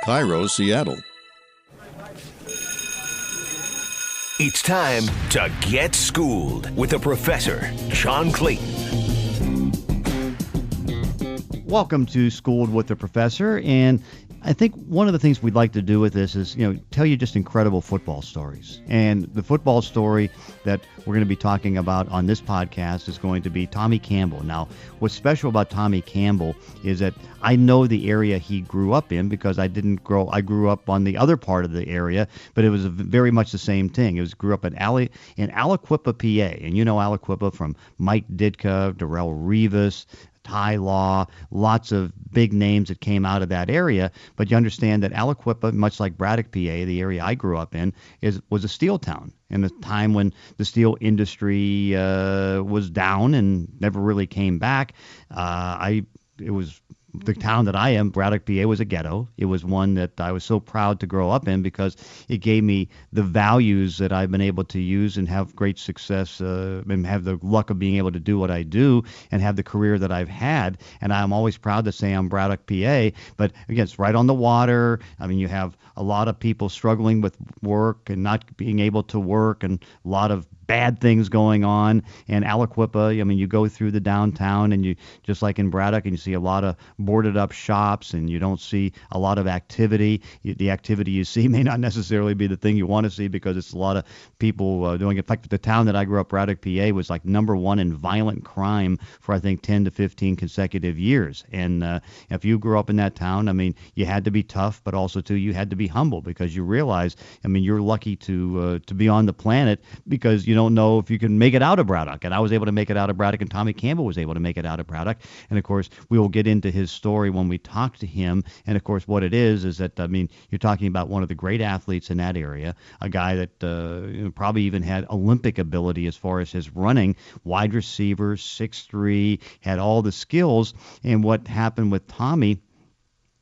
Cairo, Seattle. It's time to get schooled with the professor, John Clayton. Welcome to Schooled with the Professor, and I think one of the things we'd like to do with this is, tell you just incredible football stories. And the football story that we're going to be talking about on this podcast is going to be Tommy Campbell. Now, what's special about Tommy Campbell is that I know the area he grew up in because I grew up on the other part of the area, but it was very much the same thing. It was grew up in Aliquippa, PA. And you know Aliquippa from Mike Ditka, Darrelle Revis, Ty Law, lots of big names that came out of that area. But you understand that Aliquippa, much like Braddock, PA, the area I grew up in, was a steel town. In the time when the steel industry was down and never really came back, it was the town that I am, Braddock, PA, was a ghetto. It was one that I was so proud to grow up in because it gave me the values that I've been able to use and have great success and have the luck of being able to do what I do and have the career that I've had. And I'm always proud to say I'm Braddock, PA. But again, it's right on the water. I mean, you have a lot of people struggling with work and not being able to work and a lot of bad things going on. And Aliquippa, I mean, you go through the downtown and you, just like in Braddock, and you see a lot of boarded up shops and you don't see a lot of activity. The activity you see may not necessarily be the thing you want to see because it's a lot of people doing it. In fact, the town that I grew up, Braddock, PA, was like number one in violent crime for, I think, 10 to 15 consecutive years. And if you grew up in that town, I mean, you had to be tough, but also, too, you had to be humble because you realize, I mean, you're lucky to be on the planet because you don't know if you can make it out of Braddock. And I was able to make it out of Braddock, and Tommy Campbell was able to make it out of Braddock. And, of course, we will get into his story when we talk to him. And, of course, what it is that, I mean, you're talking about one of the great athletes in that area, a guy that probably even had Olympic ability as far as his running, wide receiver, 6'3", had all the skills. And what happened with Tommy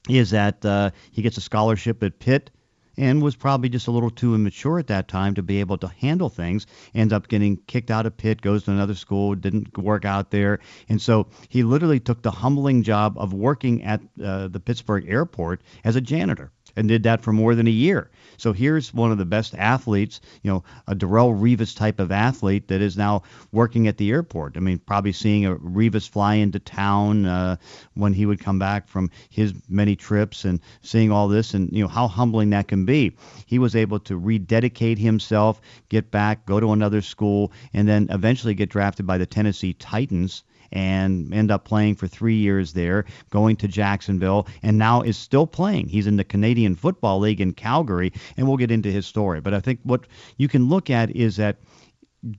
is that he gets a scholarship at Pitt, and was probably just a little too immature at that time to be able to handle things, ends up getting kicked out of Pitt, goes to another school, didn't work out there. And so he literally took the humbling job of working at the Pittsburgh airport as a janitor and did that for more than a year. So here's one of the best athletes, a Darrelle Revis type of athlete that is now working at the airport. I mean, probably seeing a Revis fly into town when he would come back from his many trips and seeing all this and, how humbling that can be. He was able to rededicate himself, get back, go to another school, and then eventually get drafted by the Tennessee Titans and end up playing for 3 years there, going to Jacksonville, and now is still playing. He's in the Canadian Football League in Calgary, and we'll get into his story. But I think what you can look at is that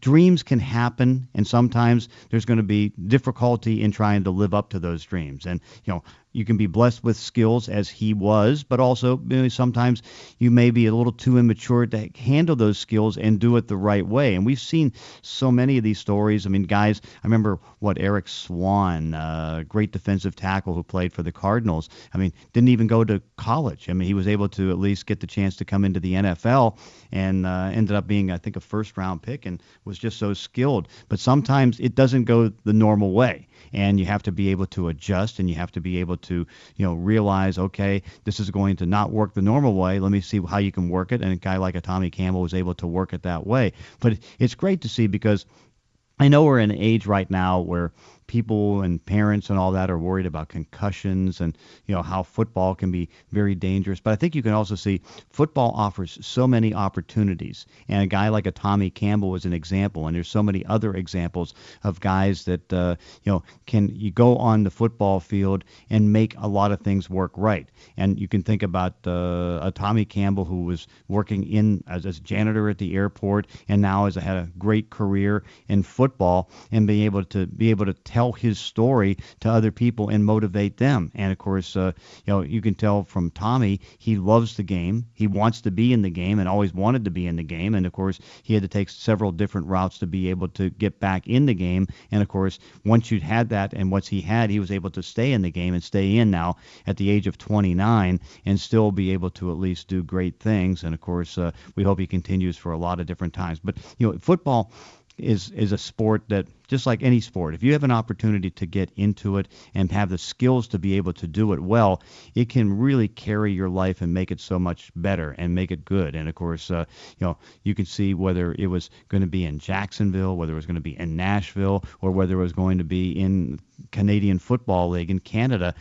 dreams can happen, and sometimes there's going to be difficulty in trying to live up to those dreams. And, you can be blessed with skills as he was, but also sometimes you may be a little too immature to handle those skills and do it the right way. And we've seen so many of these stories. I mean, guys, I remember Eric Swan, great defensive tackle who played for the Cardinals. I mean, didn't even go to college. I mean, he was able to at least get the chance to come into the NFL and ended up being, I think, a first-round pick and was just so skilled. But sometimes it doesn't go the normal way. And you have to be able to adjust, and you have to be able to, realize, okay, this is going to not work the normal way. Let me see how you can work it. And a guy like a Tommy Campbell was able to work it that way. But it's great to see because I know we're in an age right now where people and parents and all that are worried about concussions and, how football can be very dangerous. But I think you can also see football offers so many opportunities. And a guy like a Tommy Campbell is an example. And there's so many other examples of guys that, can you go on the football field and make a lot of things work right. And you can think about a Tommy Campbell who was working as a janitor at the airport and now had a great career in football and being able to tell his story to other people and motivate them. And of course, you can tell from Tommy, he loves the game. He wants to be in the game and always wanted to be in the game. And of course, he had to take several different routes to be able to get back in the game. And of course, once you had that and once he was able to stay in the game and stay in now at the age of 29 and still be able to at least do great things. And of course, we hope he continues for a lot of different times. But, football is a sport that just like any sport, if you have an opportunity to get into it and have the skills to be able to do it well, it can really carry your life and make it so much better and make it good. And of course, you can see whether it was going to be in Jacksonville, whether it was going to be in Nashville, or whether it was going to be in Canadian Football League in Canada.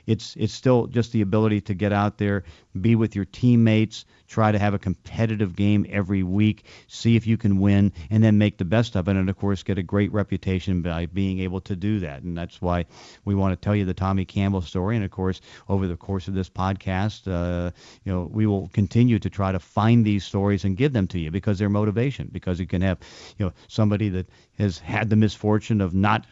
It's still just the ability to get out there, be with your teammates, try to have a competitive game every week, see if you can win, and then make the best of it, and of course get a great reputation by being able to do that. And that's why we want to tell you the Tommie Campbell story. And of course, over the course of this podcast, we will continue to try to find these stories and give them to you, because they're motivation, because you can have somebody that has had the misfortune of not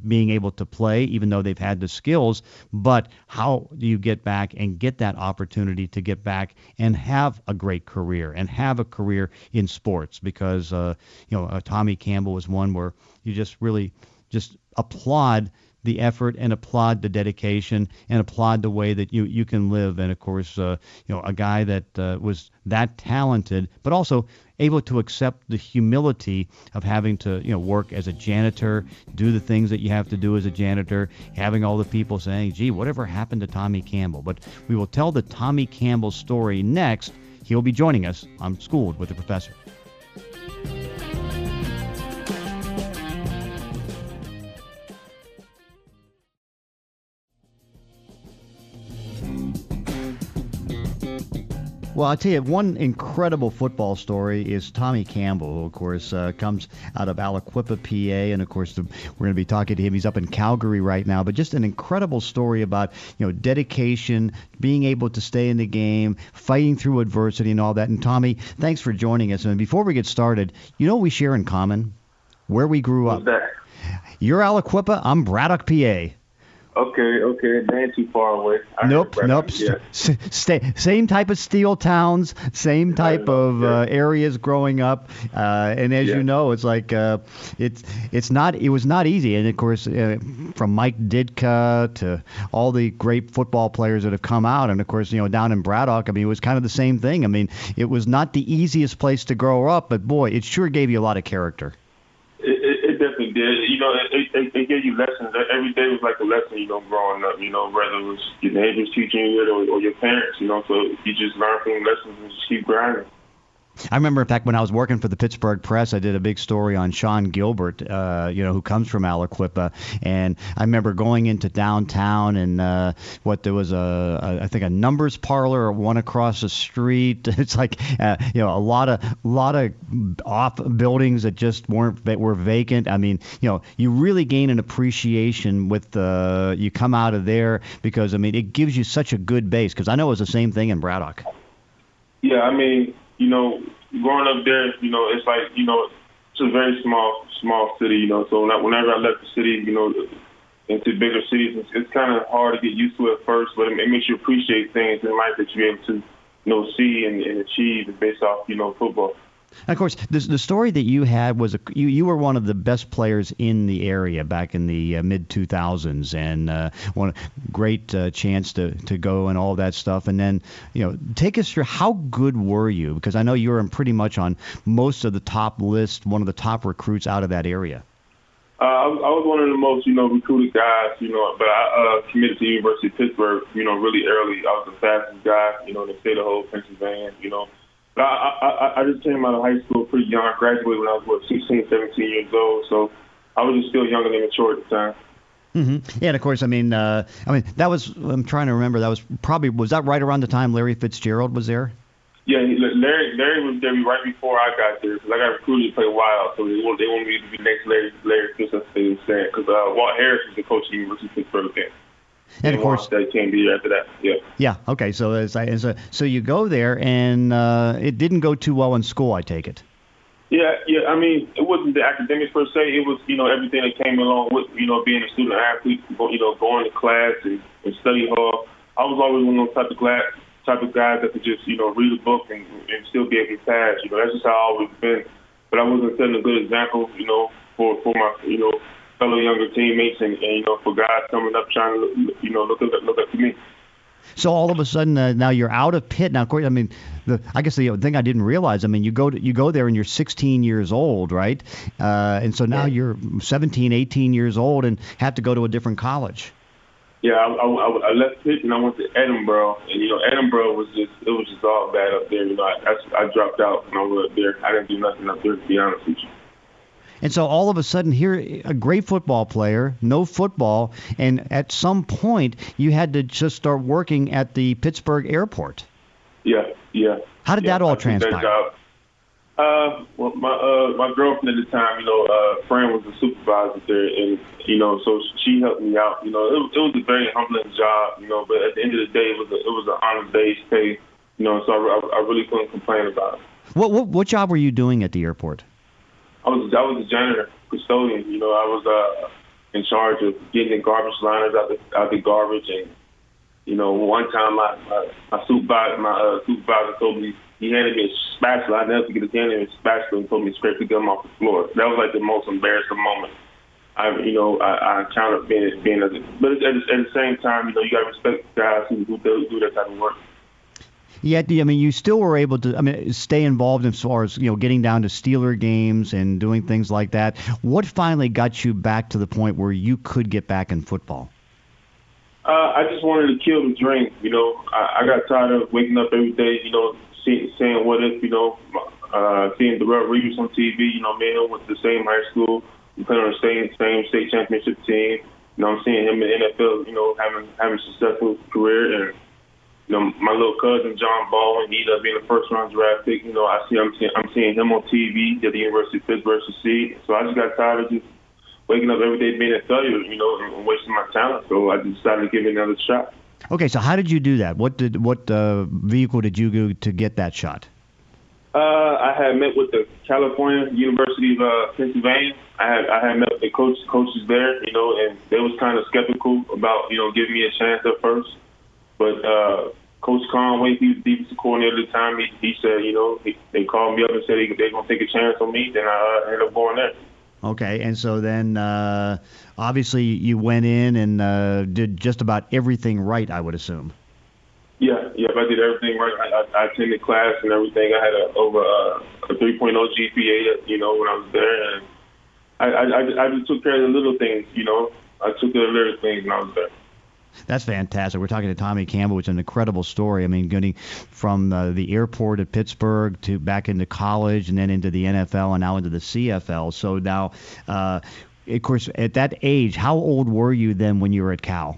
being able to play, even though they've had the skills, but how do you get back and get that opportunity to get back and have a great career and have a career in sports? Because Tommie Campbell was one where you just really just applaud the effort and applaud the dedication and applaud the way that you can live. And of course, a guy that was that talented, but also able to accept the humility of having to work as a janitor, do the things that you have to do as a janitor, having all the people saying, gee, whatever happened to Tommie Campbell? But we will tell the Tommie Campbell story next. He'll be joining us on Schooled with the Professor. Well, I'll tell you, one incredible football story is Tommie Campbell, who, of course, comes out of Aliquippa, PA, and, of course, we're going to be talking to him. He's up in Calgary right now, but just an incredible story about, dedication, being able to stay in the game, fighting through adversity and all that. And, Tommie, thanks for joining us. And before we get started, what we share in common? Where we grew up. What's that? You're Aliquippa, I'm Braddock, PA. Okay. They ain't too far away. Nope. Yeah. Same type of steel towns, same type of areas growing up, and as you know, it's like it was not easy. And of course, from Mike Ditka to all the great football players that have come out, and of course, down in Braddock, it was kind of the same thing. It was not the easiest place to grow up, but boy, it sure gave you a lot of character. It definitely did. It gave you lessons. Every day was like a lesson, growing up, whether it was your neighbors teaching you it or your parents, so you just learn from lessons and just keep grinding. I remember, in fact, when I was working for the Pittsburgh Press, I did a big story on Sean Gilbert, who comes from Aliquippa, and I remember going into downtown and there was I think a numbers parlor or one across the street. It's like a lot of off buildings that just were vacant. You really gain an appreciation with you come out of there, because it gives you such a good base. Because I know it was the same thing in Braddock. Yeah, growing up there, it's like, it's a very small city, so whenever I left the city, into bigger cities, it's kind of hard to get used to at first, but it makes you appreciate things in life that you're able to, see and achieve based off, football. Of course, the story that you had was you were one of the best players in the area back in the mid-2000s, and one great chance to go and all that stuff. And then, take us through, how good were you? Because I know you were pretty much on most of the top list, one of the top recruits out of that area. I was one of the most, recruited guys, but I committed to the University of Pittsburgh, really early. I was the fastest guy, in the state of whole Pennsylvania, But I just came out of high school pretty young. I graduated when I was, 16, 17 years old. So I was just still young and immature at the time. Mm-hmm. Yeah, and of course, that was, I'm trying to remember, was that right around the time Larry Fitzgerald was there? Yeah, Larry was there right before I got there, because I got recruited to play wild. So they wanted me to be next Larry Fitz, because Walt Harris was the coach of the University of Pittsburgh then. And of course, that came the year after that. Yeah. Yeah. Okay. So you go there, and it didn't go too well in school, I take it. Yeah. It wasn't the academics per se. It was, everything that came along with, being a student athlete, going to class and study hall. I was always one of those type of guys that could just, read a book and still be able to pass. That's just how I always been. But I wasn't setting a good example, for my, fellow younger teammates and for guys coming up trying to, look up to me. So all of a sudden, now you're out of Pitt. Now, of course, I mean, I guess the thing I didn't realize, I mean, you go there and you're 16 years old, right? And so now you're 17, 18 years old and have to go to a different college. Yeah, I left Pitt and I went to Edinburgh, and Edinburgh was just all bad up there. I dropped out when I was up there. I didn't do nothing up there, to be honest with you. And so all of a sudden here, a great football player, no football, and at some point you had to just start working at the Pittsburgh airport. Yeah. How did that all transpire? Well, my girlfriend at the time, friend was a supervisor there, and so she helped me out. It was a very humbling job, but at the end of the day, it was an honor-based pay, so I really couldn't complain about it. What job were you doing at the airport? I was a janitor, custodian. I was in charge of getting the garbage liners out the garbage, and one time my supervisor told me he handed me a spatula. I never forget it. He handed me a spatula and told me to scrape the gum off the floor. That was like the most embarrassing moment I encountered being as a, but at the same time, you got to respect guys who do that type of work. Yet, I mean, you still were able to, stay involved as far as, getting down to Steeler games and doing things like that. What finally got you back to the point where you could get back in football? I just wanted to kill the dream. I got tired of waking up every day, saying what if, seeing Darrell Reeves on TV, me and him went to the same high school. We played on the same state championship team. I'm seeing him in the NFL, having a successful career. And my little cousin John Baldwin, he ended up being a first-round draft pick. I'm seeing him on TV at the University of Pittsburgh succeed. So I just got tired of just waking up every day being a failure, and wasting my talent. So I decided to give it another shot. Okay, so how did you do that? What vehicle did you go to get that shot? I had met with the California University of Pennsylvania. I had met with the coaches there, and they was kind of skeptical about giving me a chance at first. But Coach Conway, he was the defensive coordinator at the time. He said, they called me up and said they're going to take a chance on me. Then I ended up going there. Okay, and so then obviously you went in and did just about everything right, I would assume. Yeah, I did everything right. I attended class and everything. I had over a 3.0 GPA, when I was there. And I just took care of the little things, I took care of the little things when I was there. That's fantastic. We're talking to Tommie Campbell, which is an incredible story. I mean, getting from the airport at Pittsburgh to back into college and then into the NFL and now into the CFL. So now, of course, at that age, how old were you then when you were at Cal?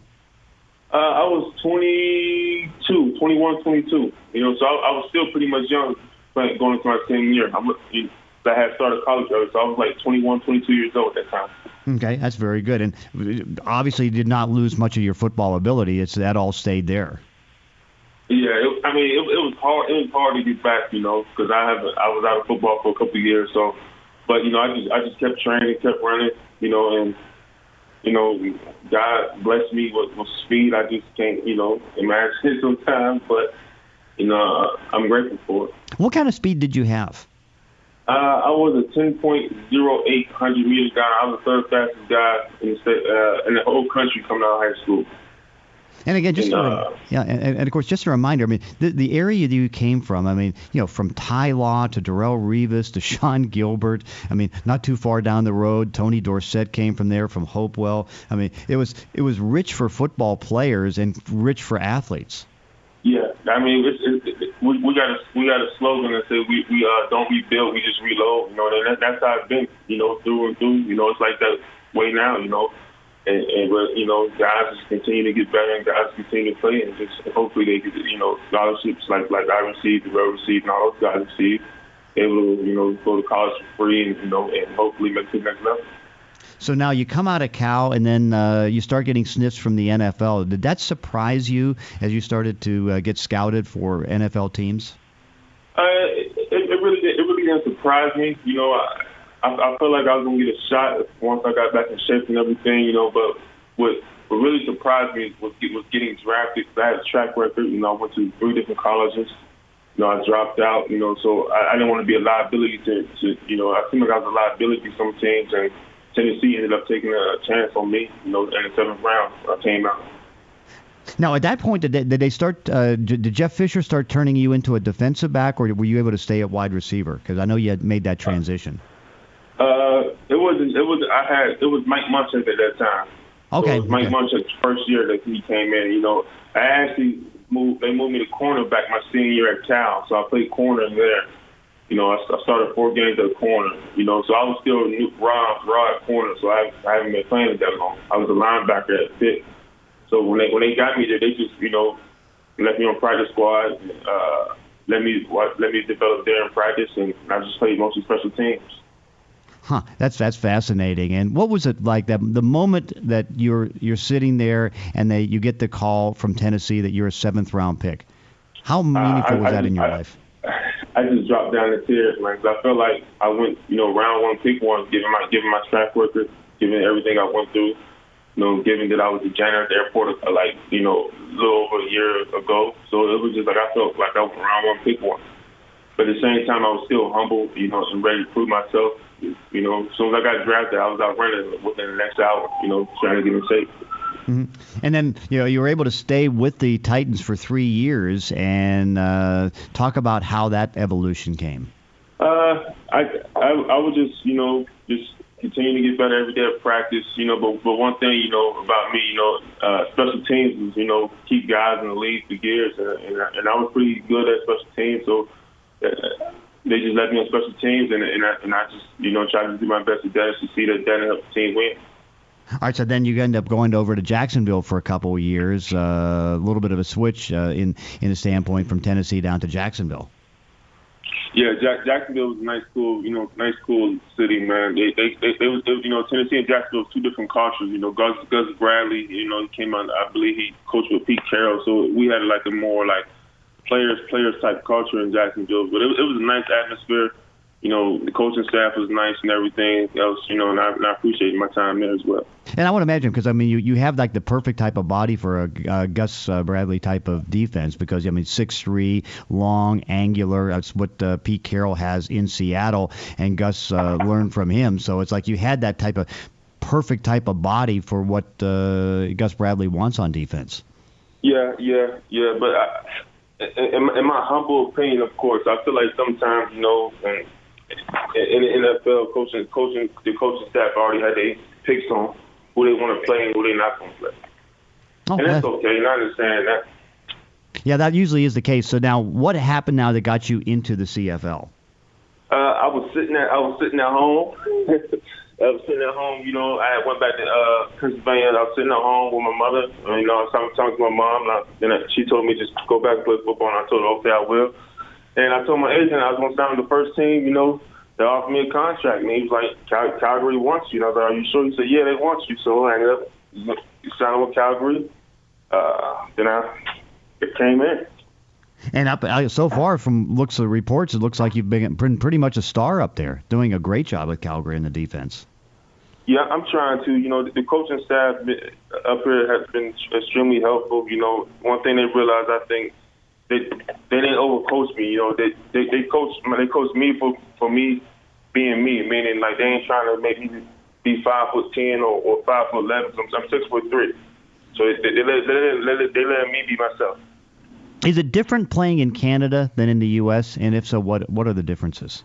I was 21, 22. So I was still pretty much young going into my senior year. I had started college early, so I was like 21, 22 years old at that time. Okay, that's very good. And obviously you did not lose much of your football ability. That all stayed there. Yeah, it was hard. It was hard to get back, because I was out of football for a couple of years. So, but I just kept training, kept running, and God blessed me with speed. I just can't, imagine it sometimes, but I'm grateful for it. What kind of speed did you have? I was a 10.08 100-meter guy. I was the third fastest guy in the whole country coming out of high school. And again, and of course, just a reminder. I mean, the area that you came from. I mean, from Ty Law to Darrell Reeves to Sean Gilbert. I mean, not too far down the road, Tony Dorsett came from there, from Hopewell. I mean, it was rich for football players and rich for athletes. Yeah, I mean, we got a slogan that says we don't rebuild, we just reload. And that's how it's been, through and through. It's like that way now, and guys just continue to get better and guys continue to play and just hopefully they get, scholarships like I received, Darrell received, and all those guys received, able to, go to college for free and hopefully make it to the next level. So now you come out of Cal, and then you start getting sniffs from the NFL. Did that surprise you as you started to get scouted for NFL teams? It really didn't surprise me. I felt like I was going to get a shot once I got back in shape and everything. But what really surprised me was getting drafted. I had a track record. I went to 3 different colleges. I dropped out. So I didn't want to be a liability to I seemed like I was a liability to some teams, and Tennessee ended up taking a chance on me, in the 7th round. I came out. Now, at that point, did they start? Did Jeff Fisher start turning you into a defensive back, or were you able to stay at wide receiver? Because I know you had made that transition. It was Mike Munchak at that time. Okay. So it was Mike Munchak's first year that he came in. You know, I actually they moved me to cornerback my senior year at Cal, so I played corner there. You know, I started 4 games at corner. You know, so I was still raw at corner, so I haven't been playing it that long. I was a linebacker at Pitt. So when they got me there, they just, you know, left me on practice squad, let me develop there in practice, and I just played mostly special teams. Huh, that's fascinating. And what was it like the moment that you're sitting there and you get the call from Tennessee that you're a 7th-round pick? How meaningful was that in your life? I just dropped down the tears, man. 'Cause I felt like I went, you know, round 1, pick 1, given my track record, given everything I went through. You know, given that I was a janitor at the airport, like, you know, a little over a year ago. So it was just like I felt like I was round 1, pick 1. But at the same time, I was still humble, you know, and ready to prove myself. You know, as soon as I got drafted, I was out running within the next hour, you know, trying to get in shape. Mm-hmm. And then, you know, you were able to stay with the Titans for 3 years, and talk about how that evolution came. I would just, you know, continue to get better every day at practice, you know, but one thing, you know, about me, you know, special teams is, you know, keep guys in the league for years, and I was pretty good at special teams, so they just let me on special teams, and I just, you know, try to do my best at that to see that help the team win. All right, so then you end up going over to Jacksonville for a couple of years, a little bit of a switch in a standpoint from Tennessee down to Jacksonville. Yeah, Jacksonville was a nice cool city, man. They was, you know, Tennessee and Jacksonville was 2 different cultures. You know, Gus Bradley, you know, he came out, I believe he coached with Pete Carroll, so we had like a more like players type culture in Jacksonville. But it was a nice atmosphere. You know, the coaching staff was nice and everything else, you know, and I appreciated my time there as well. And I would imagine, because, I mean, you have like the perfect type of body for a Gus Bradley type of defense, because, I mean, 6'3", long, angular. That's what Pete Carroll has in Seattle, and Gus learned from him. So it's like you had that type of perfect type of body for what Gus Bradley wants on defense. Yeah. But in my humble opinion, of course, I feel like sometimes, you know, in the NFL, the coaching staff already had their picks on who they want to play and who they're not going to play. Oh, and that's okay. And I understand that. Yeah, that usually is the case. So now, what happened now that got you into the CFL? I was sitting at home. You know, I went back to Pennsylvania. I was sitting at home with my mother. You know, I was talking to my mom. Then she told me just go back and play football, and I told her, okay, I will. And I told my agent I was going to sign with the first team, you know. They offered me a contract, and he was like, Calgary wants you. And I was like, are you sure? He said, yeah, they want you. So I ended up signing with Calgary. Then I came in. And so far, from looks of the reports, it looks like you've been pretty much a star up there, doing a great job with Calgary in the defense. Yeah, I'm trying to. You know, the coaching staff up here has been extremely helpful. You know, one thing they realized, I think, they didn't overcoach me. You know, they coached me for me being me, meaning like they ain't trying to make me be 5'10" or 5'11". I'm 6'3", so they let me be myself. Is it different playing in Canada than in the U.S.? And if so, what are the differences?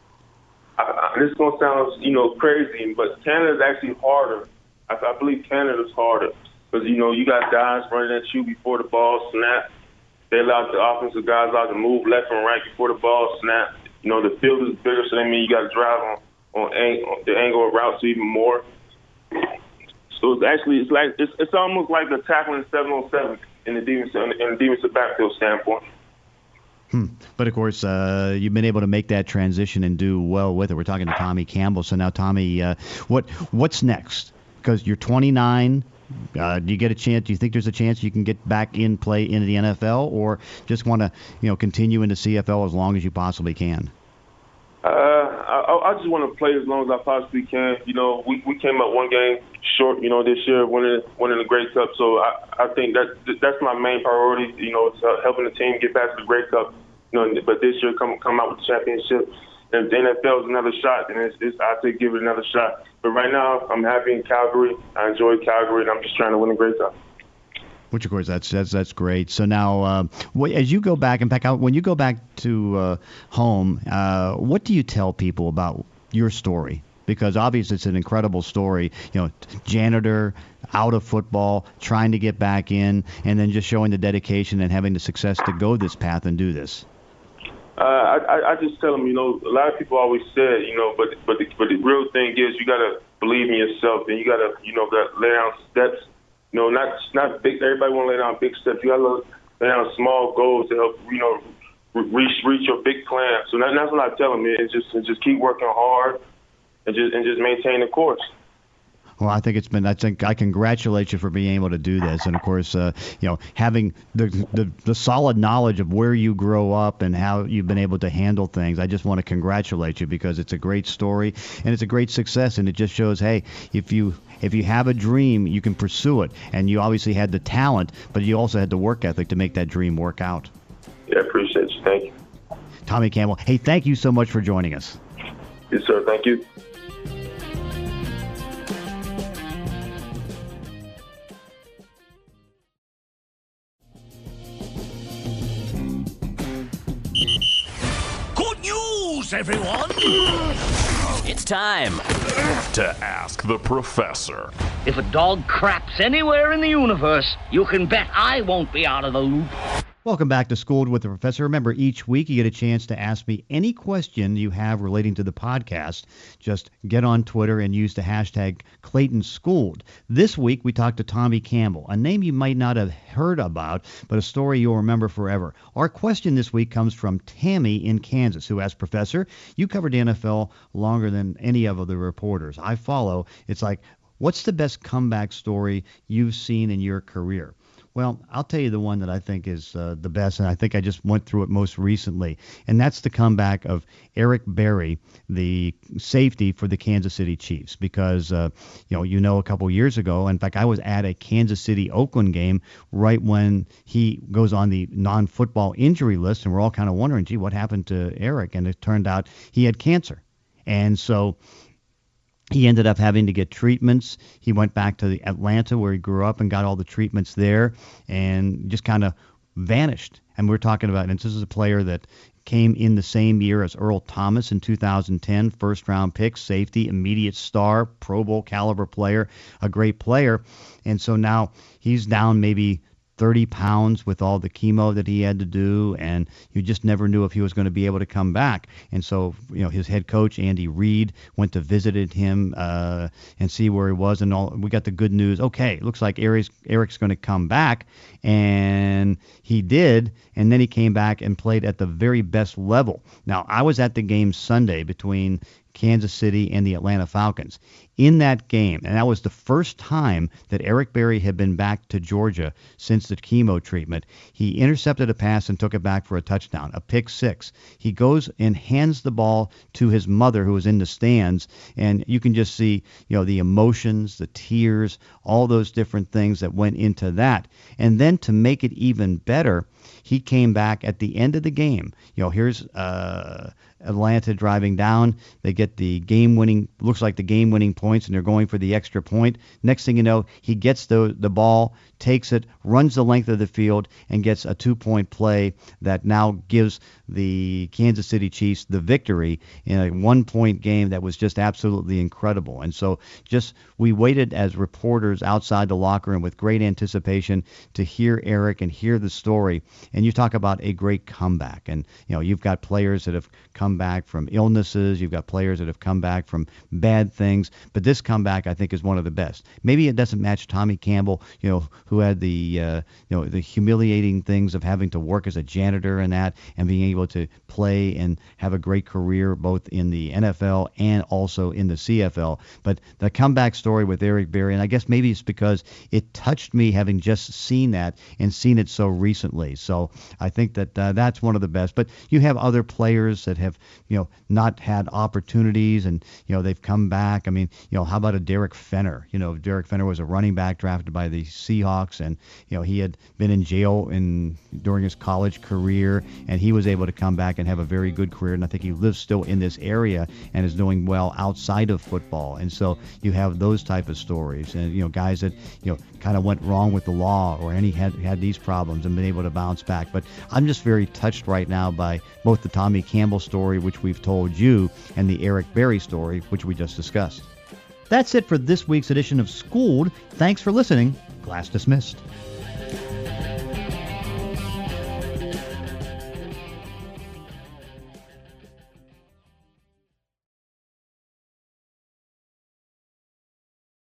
This is going to sound, you know, crazy, but Canada's actually harder. I believe Canada's harder because, you know, you got guys running at you before the ball snap. They allow the offensive guys out to move left and right before the ball snap. You know, the field is bigger, so that means you got to drive on the angle of routes even more. So it's almost like the tackling 7-on-7 in the defensive backfield standpoint. But of course, you've been able to make that transition and do well with it. We're talking to Tommie Campbell. So now, Tommie, what's next? Because you're 29. Do you get a chance? Do you think there's a chance you can get back in play into the NFL, or just want to, you know, continue into CFL as long as you possibly can? I just want to play as long as I possibly can. You know, we came up one game short, you know, this year, winning the Grey Cup. So I think that's my main priority. You know, it's helping the team get back to the Grey Cup. You know, but this year come out with the championship. And if the NFL is another shot, then I say give it another shot. But right now, I'm happy in Calgary. I enjoy Calgary, and I'm just trying to win the Grey Cup. Which, of course, that's great. So now, as you go back and back out, when you go back to home, what do you tell people about your story? Because obviously it's an incredible story. Janitor, out of football, trying to get back in, and then just showing the dedication and having the success to go this path and do this. I just tell them, a lot of people always said, but the real thing is you got to believe in yourself, and you got to, lay down steps. Not big. Everybody want to lay down big steps. You got to lay down small goals to help, reach your big plan. So that's what I tell them. Is just keep working hard and just maintain the course. Well, I think I congratulate you for being able to do this. And of course, having the solid knowledge of where you grow up and how you've been able to handle things. I just want to congratulate you because it's a great story and it's a great success. And it just shows, hey, if you have a dream, you can pursue it. And you obviously had the talent, but you also had the work ethic to make that dream work out. Yeah, I appreciate you. Thank you. Tommie Campbell, hey, thank you so much for joining us. Yes, sir. Thank you. Everyone, it's time to ask the professor. If a dog craps anywhere in the universe, you can bet I won't be out of the loop. Welcome back to Schooled with the Professor. Remember, each week you get a chance to ask me any question you have relating to the podcast. Just get on Twitter and use the hashtag ClaytonSchooled. This week we talked to Tommie Campbell, a name you might not have heard about, but a story you'll remember forever. Our question this week comes from Tammy in Kansas, who asked, Professor, you covered the NFL longer than any of the reporters I follow. It's like, what's the best comeback story you've seen in your career? Well, I'll tell you the one that I think is the best, and I think I just went through it most recently, and that's the comeback of Eric Berry, the safety for the Kansas City Chiefs, because, a couple years ago, in fact, I was at a Kansas City-Oakland game right when he goes on the non-football injury list, and we're all kind of wondering, gee, what happened to Eric? And it turned out he had cancer. And so he ended up having to get treatments. He went back to Atlanta where he grew up and got all the treatments there and just kind of vanished. And we're talking about, and this is a player that came in the same year as Earl Thomas in 2010, first-round pick, safety, immediate star, Pro Bowl caliber player, a great player. And so now he's down maybe 30 pounds with all the chemo that he had to do, and you just never knew if he was going to be able to come back. And so, his head coach, Andy Reid, went to visit him and see where he was, and all. We got the good news. Okay, it looks like Eric's going to come back, and he did, and then he came back and played at the very best level. Now, I was at the game Sunday between Kansas City and the Atlanta Falcons. In that game, and that was the first time that Eric Berry had been back to Georgia since the chemo treatment, he intercepted a pass and took it back for a touchdown, a pick six. He goes and hands the ball to his mother, who was in the stands, and you can just see, the emotions, the tears, all those different things that went into that. And then to make it even better, he came back at the end of the game. Here's Atlanta driving down. They get the game-winning points, and they're going for the extra point. Next thing you know, he gets the ball, takes it, runs the length of the field, and gets a 2-point play that now gives the Kansas City Chiefs the victory in a 1-point game that was just absolutely incredible. And so we waited as reporters outside the locker room with great anticipation to hear Eric and hear the story. And you talk about a great comeback. And, you've got players that have come back from illnesses. You've got players that have come back from bad things. But this comeback, I think, is one of the best. Maybe it doesn't match Tommie Campbell, who had the humiliating things of having to work as a janitor and being able to play and have a great career both in the NFL and also in the CFL. But the comeback story with Eric Berry, and I guess maybe it's because it touched me having just seen that and seen it so recently. So I think that that's one of the best. But you have other players that have not had opportunities opportunities, and they've come back. I mean, how about a Derek Fenner? Derek Fenner was a running back drafted by the Seahawks, and he had been in jail during his college career, and he was able to come back and have a very good career. And I think he lives still in this area and is doing well outside of football. And so you have those type of stories, and guys that kind of went wrong with the law, or had these problems and been able to bounce back. But I'm just very touched right now by both the Tommy Campbell story, which we've told you, and the Eric Berry story, which we just discussed. That's it for this week's edition of Schooled. Thanks for listening. Class dismissed.